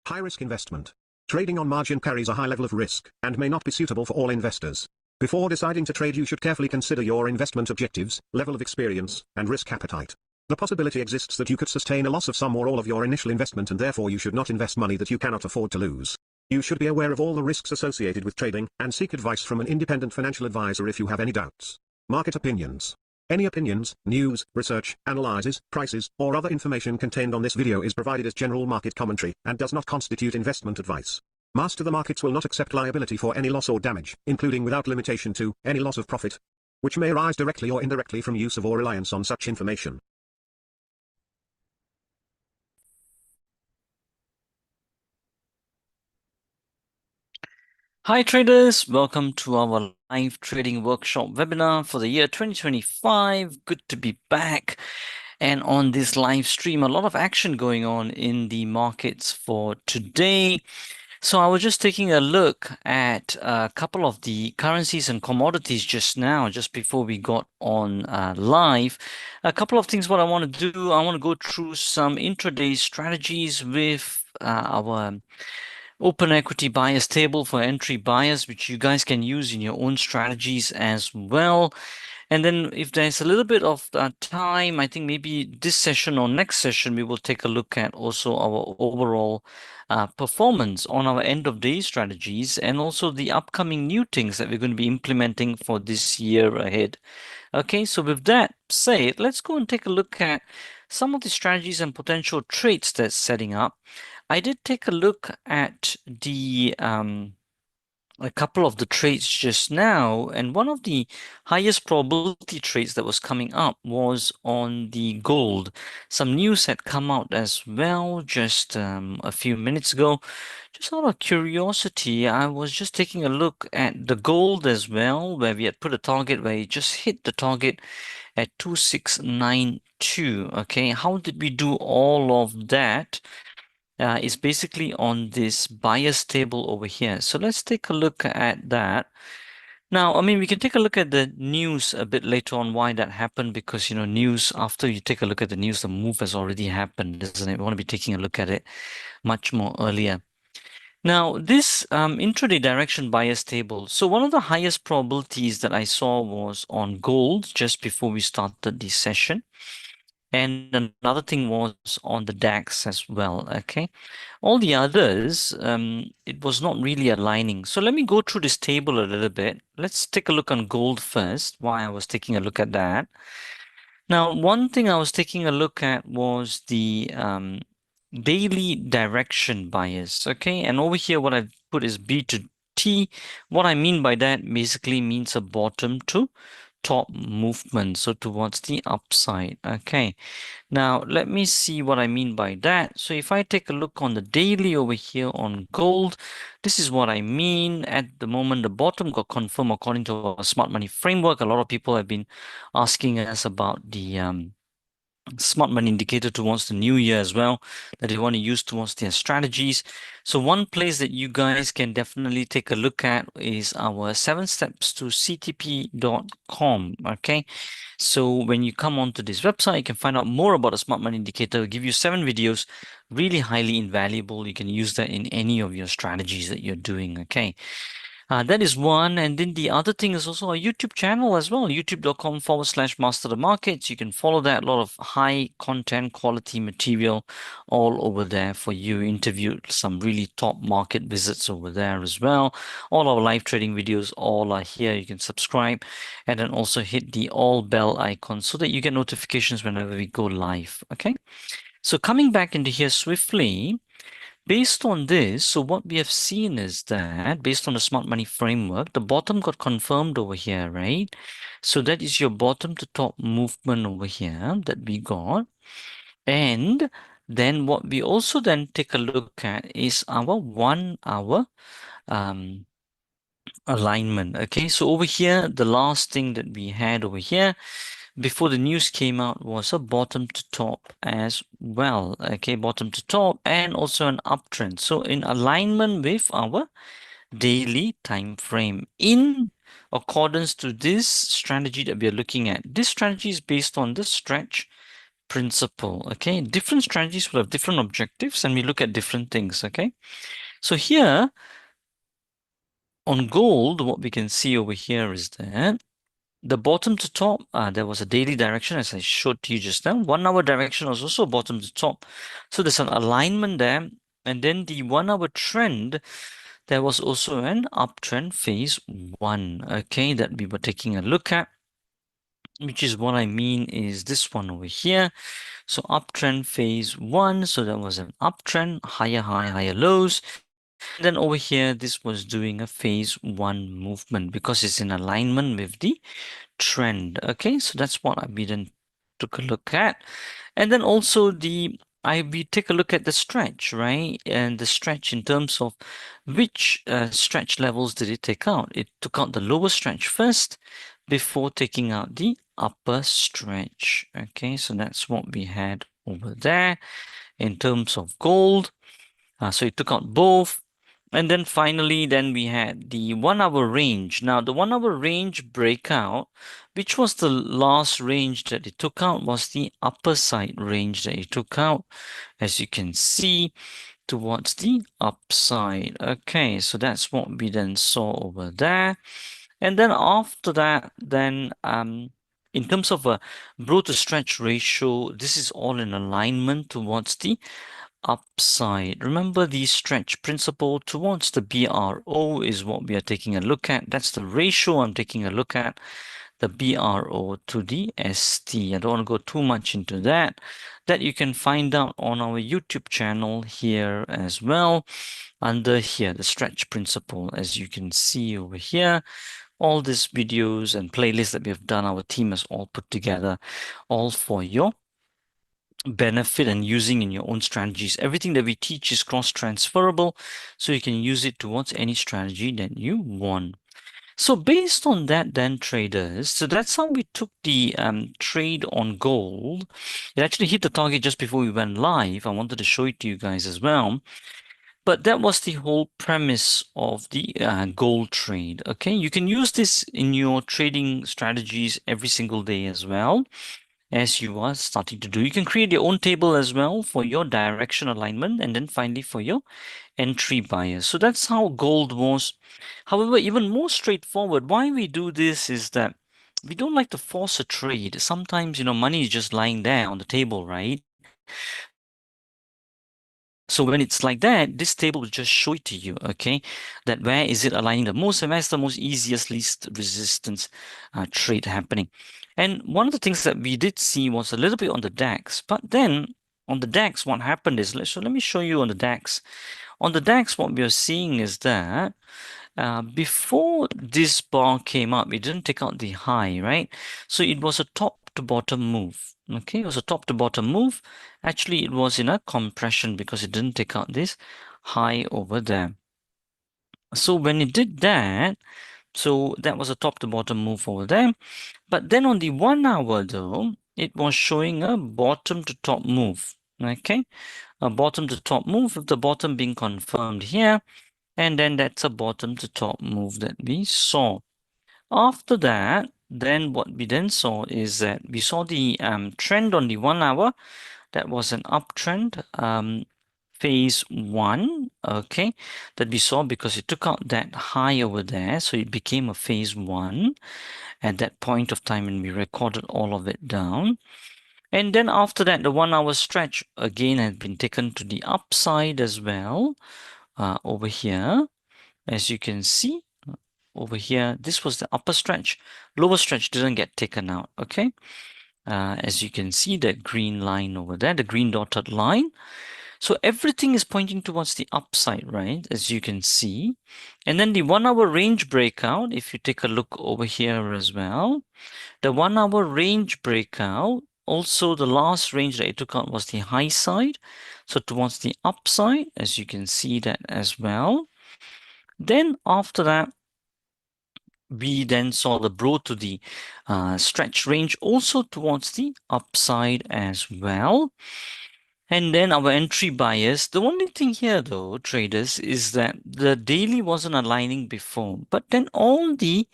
High-risk investment. Trading on margin carries a high level of risk and may not be suitable for all investors. Before deciding to trade, you should carefully consider your investment objectives, level of experience, and risk appetite. The possibility exists that you could sustain a loss of some or all of your initial investment, and therefore you should not invest money that you cannot afford to lose. You should be aware of all the risks associated with trading and seek advice from an independent financial advisor if you have any doubts. Market opinions. Any opinions, news, research, analyses, prices, or other information contained on this video is provided as general market commentary and does not constitute investment advice. MasterTheMarkets will not accept liability for any loss or damage, including without limitation to any loss of profit, which may arise directly or indirectly from use of or reliance on such information. Hi traders, welcome to our live trading workshop webinar for the year 2025. Good to be back. And on this live stream, a lot of action going on in the markets for today. So I was just taking a look at a couple of the currencies and commodities just now, just before we got on live. A couple of things what I want to do, I want to go through some intraday strategies with our open equity bias table for entry bias, which you guys can use in your own strategies as well. And then if there's a little bit of time, I think maybe this session or next session, we will take a look at also our overall performance on our end of day strategies and also the upcoming new things that we're going to be implementing for this year ahead. Okay, so with that said, let's go and take a look at some of the strategies and potential trades that's setting up. I did take a look at the a couple of the trades just now, and one of the highest probability trades that was coming up was on the gold. Some news had come out as well just a few minutes ago. Just out of curiosity, I was just taking a look at the gold as well, where we had put a target where it just hit the target at 2692. Okay, how did we do all of that? Is basically on this bias table over here. So let's take a look at that. Now, I mean, we can take a look at the news a bit later on why that happened, because, news, after you take a look at the news, the move has already happened, isn't it? We want to be taking a look at it much more earlier. Now, this intraday direction bias table. So one of the highest probabilities that I saw was on gold just before we started the session. And another thing was on the DAX as well, okay? All the others, it was not really aligning. So let me go through this table a little bit. Let's take a look on gold first, why I was taking a look at that. Now, one thing I was taking a look at was the daily direction bias, okay? And over here, what I've put is B to T. What I mean by that basically means a bottom to top movement, so towards the upside. Okay, now let me see what I mean by that. So if I take a look on the daily over here on gold, this is what I mean. At the moment, the bottom got confirmed according to our smart money framework. A lot of people have been asking us about the smart money indicator towards the new year as well, that they want to use towards their strategies. So one place that you guys can definitely take a look at is our 7 steps to ctp.com. Okay, so when you come onto this website, you can find out more about the smart money indicator. It'll give you 7 videos, really highly invaluable. You can use that in any of your strategies that you're doing. Okay, that is one. And then the other thing is also our YouTube channel as well, youtube.com/MasterTheMarkets. You can follow that. A lot of high content, quality material all over there for you. Interviewed some really top market visits over there as well. All our live trading videos all are here. You can subscribe and then also hit the all bell icon so that you get notifications whenever we go live. Okay. So coming back into here swiftly, based on this, so what we have seen is that based on the smart money framework, the bottom got confirmed over here, right? So that is your bottom to top movement over here that we got. And then what we also then take a look at is our 1 hour alignment. Okay, so over here, the last thing that we had over here before the news came out was a bottom to top as well. Okay, bottom to top and also an uptrend. So in alignment with our daily time frame in accordance to this strategy that we are looking at. This strategy is based on the stretch principle. Okay, different strategies will have different objectives, and we look at different things. Okay, so here on gold, what we can see over here is that the bottom to top, there was a daily direction as I showed to you just now. 1 hour direction was also bottom to top. So there's an alignment there. And then the 1 hour trend, there was also an uptrend phase 1, okay, that we were taking a look at, which is what I mean is this one over here. So uptrend phase 1, so that was an uptrend, higher high, higher lows. And then over here, this was doing a phase 1 movement because it's in alignment with the trend. Okay, so that's what we then took a look at. And then also we take a look at the stretch, right? And the stretch in terms of which stretch levels did it take out? It took out the lower stretch first before taking out the upper stretch. Okay, so that's what we had over there in terms of gold. So it took out both. And then finally, then we had the 1 hour range. Now, the 1 hour range breakout, which was the last range that it took out, was the upper side range that it took out, as you can see, towards the upside. Okay, so that's what we then saw over there. And then after that, then in terms of a broad to stretch ratio, this is all in alignment towards the upside. Remember the stretch principle towards the BRO is what we are taking a look at. That's the ratio I'm taking a look at, the BRO to the ST. I don't want to go too much into that. That you can find out on our YouTube channel here as well, under here, the stretch principle, as you can see over here. All these videos and playlists that we have done, our team has all put together, all for your benefit and using in your own strategies. Everything that we teach is cross-transferable, so you can use it towards any strategy that you want. So based on that then, traders, so that's how we took the trade on gold. It actually hit the target just before we went live. I wanted to show it to you guys as well. But that was the whole premise of the gold trade. Okay, you can use this in your trading strategies every single day as well, as you are starting to do. You can create your own table as well for your direction alignment, and then finally for your entry bias. So that's how gold was. However, even more straightforward, why we do this is that we don't like to force a trade. Sometimes, money is just lying there on the table, right? So when it's like that, this table will just show it to you, okay? That where is it aligning the most, and where's the most easiest, least resistance trade happening. And one of the things that we did see was a little bit on the DAX, but then on the DAX, what happened is, so let me show you on the DAX. On the DAX, what we are seeing is that before this bar came up, it didn't take out the high, right? So it was a top to bottom move. Okay, it was a top to bottom move. Actually, it was in a compression because it didn't take out this high over there. So when it did that, so that was a top to bottom move over there. But then on the 1 hour though, it was showing a bottom to top move. Okay, a bottom to top move, with the bottom being confirmed here. And then that's a bottom to top move that we saw. After that, then what we then saw is that we saw the trend on the 1 hour. That was an uptrend, phase 1, okay, that we saw because it took out that high over there. So it became a phase 1 at that point of time, and we recorded all of it down. And then after that, the 1 hour stretch again had been taken to the upside as well, over here. As you can see over here, this was the upper stretch. Lower stretch didn't get taken out, okay? As you can see, that green line over there, the green dotted line. So everything is pointing towards the upside, right? As you can see. And then the 1 hour range breakout, if you take a look over here as well, the 1 hour range breakout, also the last range that it took out was the high side. So towards the upside, as you can see that as well. Then after that, we then saw the broad to the stretch range also towards the upside as well. And then our entry bias. The only thing here though, traders, is that the daily wasn't aligning before, but then all the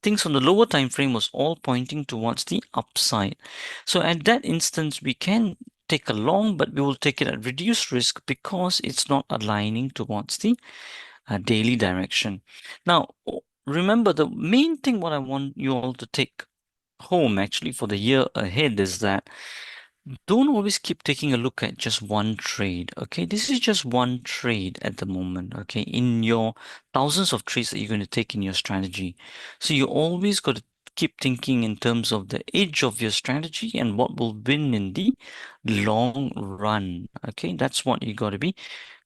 things on the lower time frame was all pointing towards the upside. So at that instance, we can take a long, but we will take it at reduced risk because it's not aligning towards the daily direction. Now, remember the main thing what I want you all to take home actually for the year ahead is that don't always keep taking a look at just one trade. Okay, this is just one trade at the moment. Okay, in your thousands of trades that you're going to take in your strategy. So you always got to keep thinking in terms of the edge of your strategy and what will win in the long run. Okay, that's what you got to be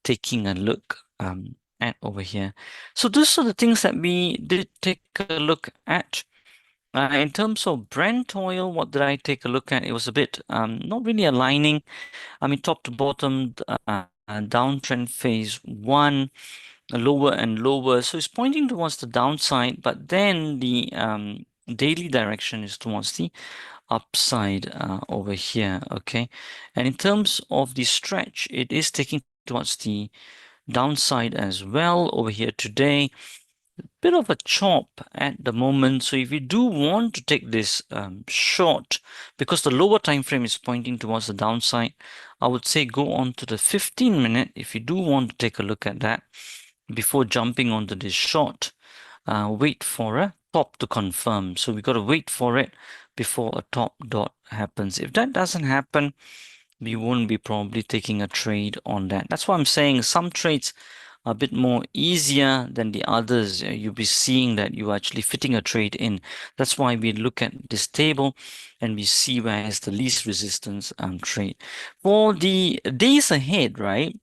taking a look at over here. So those are the things that we did take a look at. In terms of Brent oil, what did I take a look at? It was a bit not really aligning. I mean, top to bottom, downtrend phase one, lower and lower. So it's pointing towards the downside, but then the daily direction is towards the upside over here. Okay, and in terms of the stretch, it is taking towards the downside as well over here today. Bit of a chop at the moment. So if you do want to take this short, because the lower time frame is pointing towards the downside, I would say go on to the 15-minute if you do want to take a look at that before jumping onto this short. Wait for a top to confirm. So we got to wait for it before a top dot happens. If that doesn't happen, we won't be probably taking a trade on that. That's why I'm saying some trades a bit more easier than the others. You'll be seeing that you're actually fitting a trade in. That's why we look at this table and we see where is the least resistance trade. For the days ahead, right?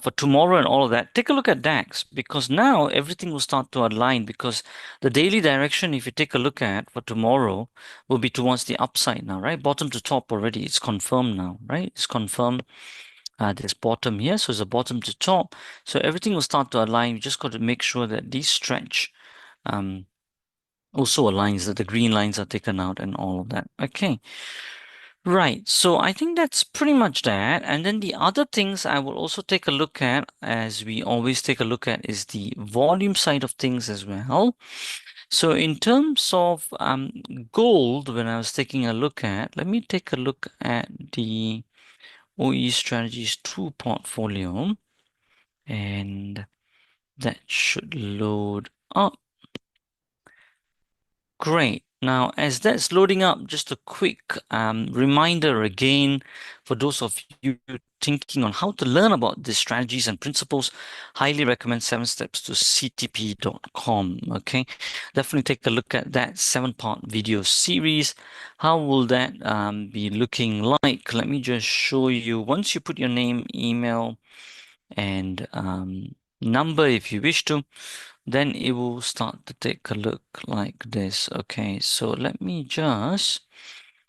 For tomorrow and all of that, take a look at DAX because now everything will start to align because the daily direction, if you take a look at for tomorrow, will be towards the upside now, right? Bottom to top already. It's confirmed now, right? It's confirmed. This bottom here, so it's a bottom to top. So everything will start to align. You just got to make sure that these stretch also aligns, that the green lines are taken out and all of that. Okay. Right. So I think that's pretty much that. And then the other things I will also take a look at, as we always take a look at, is the volume side of things as well. So in terms of gold, when I was taking a look at, let me take a look at the OE Strategies 2 portfolio, and that should load up. Great. Now, as that's loading up, just a quick reminder again for those of you thinking on how to learn about these strategies and principles, highly recommend 7 steps to ctp.com. Okay, definitely take a look at that 7-part video series. How will that be looking like? Let me just show you. Once you put your name, email, and number if you wish to, then it will start to take a look like this. Okay, so let me just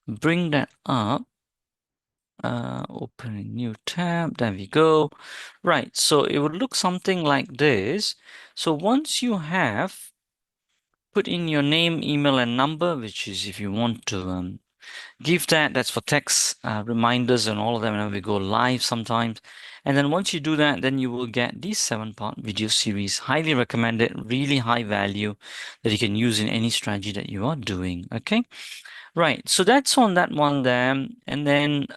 bring that up. Open a new tab. There we go. Right, so it would look something like this. So once you have put in your name, email, and number, which is if you want to give that's for text reminders and all of them whenever we go live sometimes. And then once you do that, then you will get these 7-part video series. Highly recommended, really high value that you can use in any strategy that you are doing. Okay. Right. So that's on that one there. And then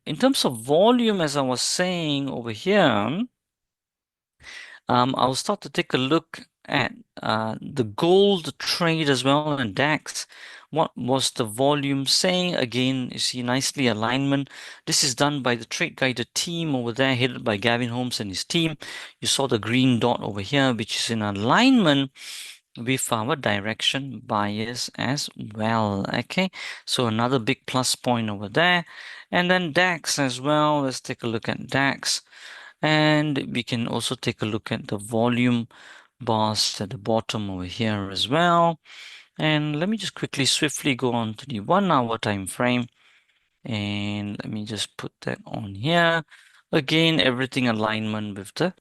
in terms of volume, as I was saying over here, I'll start to take a look at the gold trade as well and DAX. What was the volume saying? Again, you see nicely alignment. This is done by the Trade Guider team over there, headed by Gavin Holmes and his team. You saw the green dot over here, which is in alignment with our direction bias as well. Okay, so another big plus point over there. And then DAX as well. Let's take a look at DAX. And we can also take a look at the volume bars at the bottom over here as well. And let me just quickly, swiftly go on to the 1-hour time frame. And let me just put that on here. Again, everything alignment with the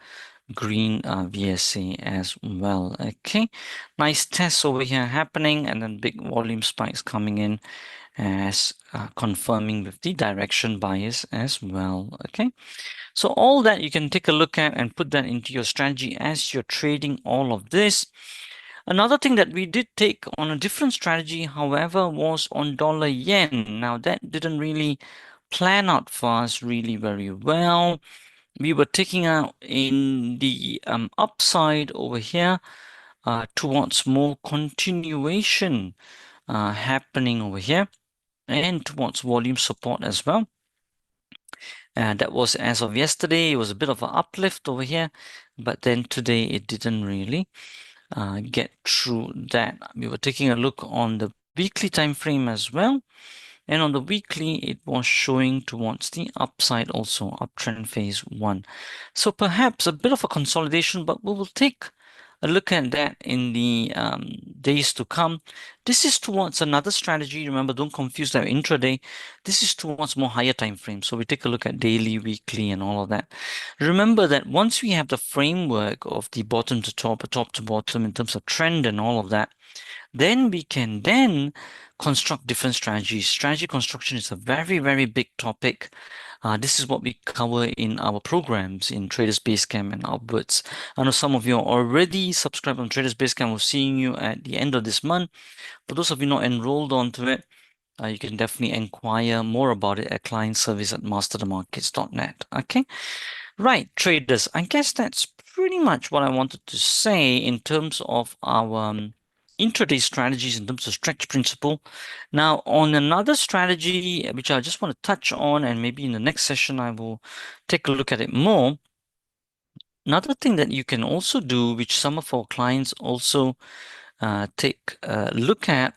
green VSA as well. Okay, nice test over here happening, and then big volume spikes coming in as confirming with the direction bias as well. Okay, so all that you can take a look at and put that into your strategy as you're trading all of this. Another thing that we did take on a different strategy, however, was on dollar yen. Now that didn't really plan out for us really very well. We were taking out in the upside over here towards more continuation happening over here and towards volume support as well. And that was as of yesterday, it was a bit of an uplift over here, but then today it didn't really get through that. We were taking a look on the weekly time frame as well. And on the weekly, it was showing towards the upside also, uptrend phase 1. So perhaps a bit of a consolidation, but we will take a look at that in the days to come. This is towards another strategy. Remember, don't confuse that intraday. This is towards more higher time frames. So we take a look at daily, weekly, and all of that. Remember that once we have the framework of the bottom to top, or top to bottom in terms of trend and all of that, then we can then construct different strategies. Strategy construction is a very, very big topic. This is what we cover in our programs in Traders Basecamp and upwards. I know some of you are already subscribed on Traders Basecamp. We're seeing you at the end of this month. For those of you not enrolled onto it, you can definitely inquire more about it at client service at masterthemarkets.net. Okay. Right, traders. I guess that's pretty much what I wanted to say in terms of our intraday strategies in terms of stretch principle. Now, on another strategy, which I just want to touch on, and maybe in the next session, I will take a look at it more. Another thing that you can also do, which some of our clients also take a look at,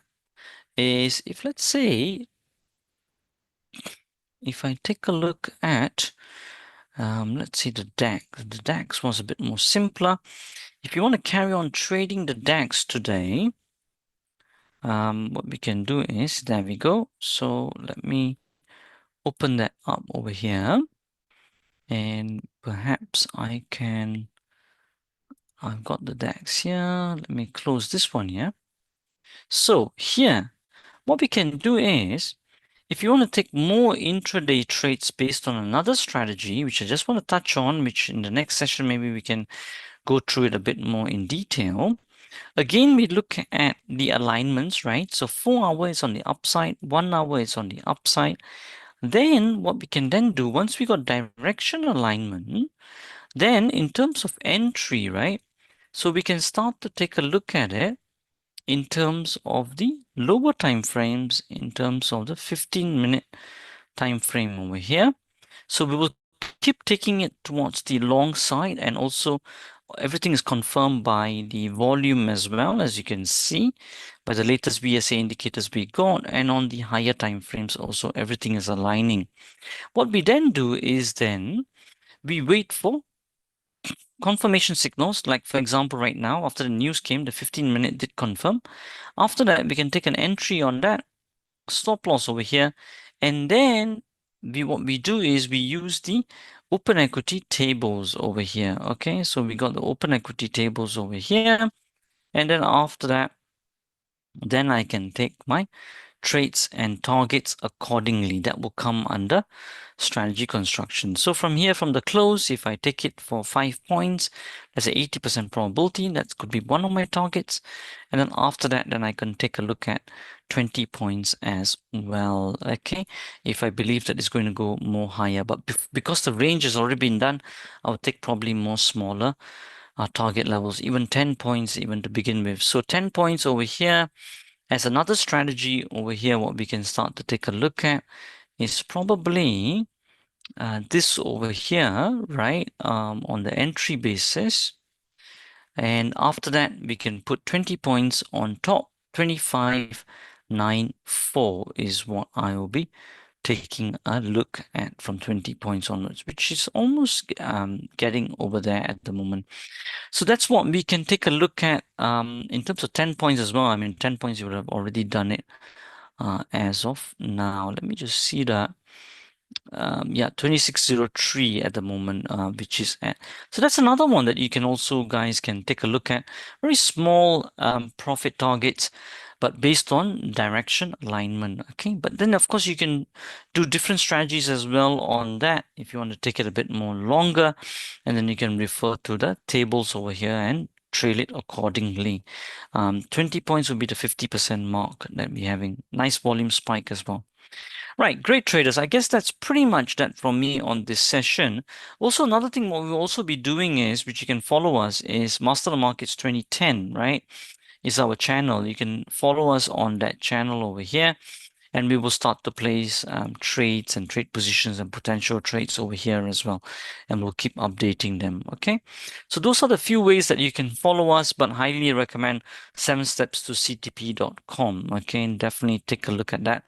is if let's say, if I take a look at, let's see the DAX. The DAX was a bit more simpler. If you want to carry on trading the DAX today, what we can do is, there we go. So let me open that up over here. And perhaps I've got the DAX here. Let me close this one here. So here, what we can do is, if you want to take more intraday trades based on another strategy, which I just want to touch on, which in the next session, maybe we can go through it a bit more in detail. Again, we look at the alignments, right? So 4 hour is on the upside, 1 hour is on the upside. Then what we can then do, once we got direction alignment, then in terms of entry, right? So we can start to take a look at it in terms of the lower time frames, in terms of the 15-minute time frame over here. So we will keep taking it towards the long side, and also everything is confirmed by the volume as well, as you can see by the latest VSA indicators we got, and on the higher time frames also everything is aligning. What we then do is then we wait for confirmation signals, like for example right now after the news came, the 15-minute did confirm. After that, we can take an entry on that stop loss over here, and then what we do is we use the open equity tables over here. Okay, so we got the open equity tables over here, and then after that, then I can take my trades and targets accordingly. That will come under strategy construction. So from here, from the close, if I take it for 5 points, there's an 80% probability that could be one of my targets. And then after that, then I can take a look at 20 points as well. Okay, if I believe that it's going to go more higher, but because the range has already been done, I'll take probably more smaller target levels, even 10 points even to begin with. So 10 points over here. As another strategy over here, what we can start to take a look at is probably this over here, right, on the entry basis. And after that, we can put 20 points on top. 25.94 is what I will be taking a look at from 20 points onwards, which is almost getting over there at the moment. So that's what we can take a look at in terms of 10 points as well. I mean, 10 points, you would have already done it as of now. Let me just see that. Yeah, 2603 at the moment, which is at. So that's another one that you can also, guys, can take a look at. Very small profit targets, but based on direction alignment. Okay, but then of course you can do different strategies as well on that if you want to take it a bit more longer, and then you can refer to the tables over here and trail it accordingly. 20 points would be the 50% mark that we're having. Nice volume spike as well. Right, great traders. I guess that's pretty much that from me on this session. Also, another thing what we'll also be doing is, which you can follow us, is Master the Markets 2010, right? Is our channel. You can follow us on that channel over here, and we will start to place trades and trade positions and potential trades over here as well, and we'll keep updating them. Okay, so those are the few ways that you can follow us, but highly recommend 7steps2ctp.com. Okay, and definitely take a look at that.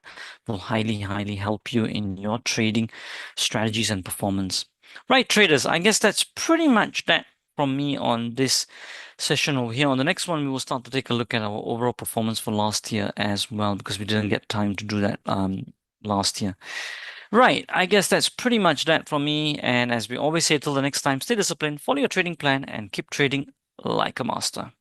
Will highly help you in your trading strategies and performance. Right, traders, I guess that's pretty much that from me on this session over here. On the next one, we will start to take a look at our overall performance for last year as well, because we didn't get time to do that last year. Right, I guess that's pretty much that from me. And as we always say, till the next time, stay disciplined, follow your trading plan, and keep trading like a master.